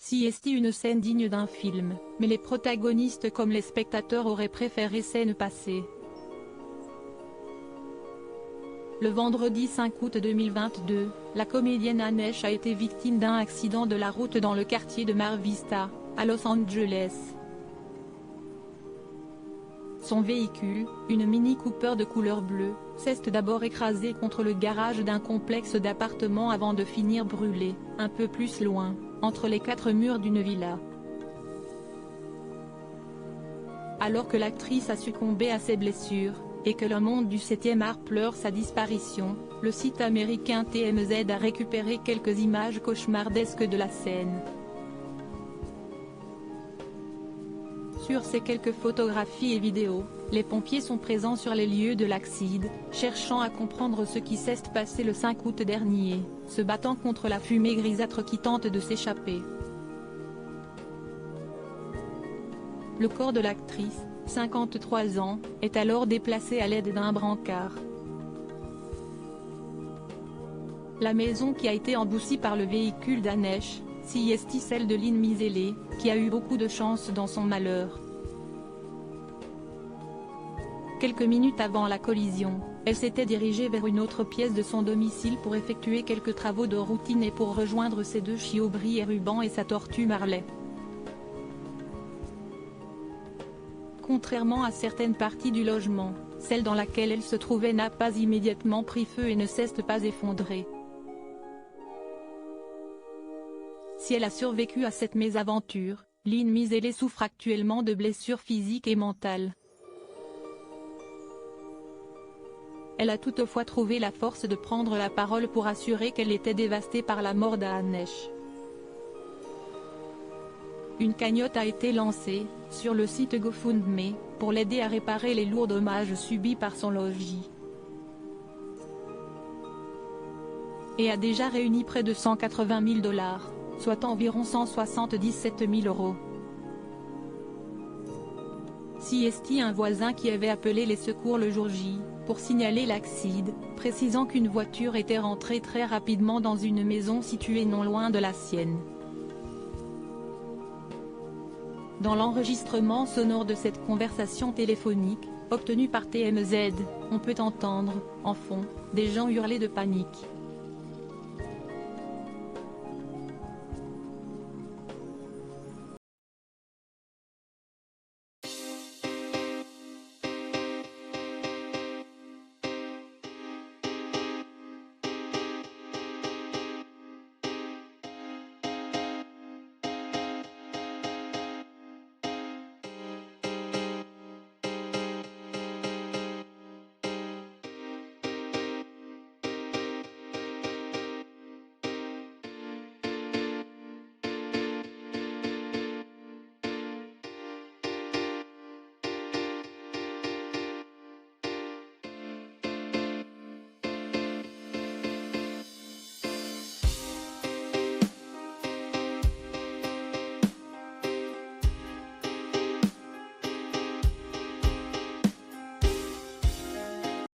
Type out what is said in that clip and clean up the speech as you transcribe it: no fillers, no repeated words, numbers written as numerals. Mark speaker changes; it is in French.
Speaker 1: CST, une scène digne d'un film, mais les protagonistes comme les spectateurs auraient préféré scène passée. Le vendredi 5 août 2022, la comédienne Anesh a été victime d'un accident de la route dans le quartier de Mar Vista, à Los Angeles. Son véhicule, une Mini Cooper de couleur bleue, s'est d'abord écrasé contre le garage d'un complexe d'appartements avant de finir brûlé, un peu plus loin, entre les quatre murs d'une villa. Alors que l'actrice a succombé à ses blessures, et que le monde du 7e art pleure sa disparition, le site américain TMZ a récupéré quelques images cauchemardesques de la scène. Sur ces quelques photographies et vidéos, les pompiers sont présents sur les lieux de l'accident, cherchant à comprendre ce qui s'est passé le 5 août dernier, se battant contre la fumée grisâtre qui tente de s'échapper. Le corps de l'actrice, 53 ans, est alors déplacé à l'aide d'un brancard. La maison qui a été emboussée par le véhicule d'Anesh, CST, celle de Lynn Miselé, qui a eu beaucoup de chance dans son malheur. Quelques minutes avant la collision, elle s'était dirigée vers une autre pièce de son domicile pour effectuer quelques travaux de routine et pour rejoindre ses deux chiots Brie et Ruban et sa tortue Marley. Contrairement à certaines parties du logement, celle dans laquelle elle se trouvait n'a pas immédiatement pris feu et ne s'est pas effondrée. Si elle a survécu à cette mésaventure, Lynn Miselé souffre actuellement de blessures physiques et mentales. Elle a toutefois trouvé la force de prendre la parole pour assurer qu'elle était dévastée par la mort d'Anesh. Une cagnotte a été lancée, sur le site GoFundMe, pour l'aider à réparer les lourds dommages subis par son logis. Et a déjà réuni près de 180 000 $, soit environ 177 000 €. CST, un voisin qui avait appelé les secours le jour J, pour signaler l'accident, précisant qu'une voiture était rentrée très rapidement dans une maison située non loin de la sienne. Dans l'enregistrement sonore de cette conversation téléphonique, obtenue par TMZ, on peut entendre, en fond, des gens hurler de panique.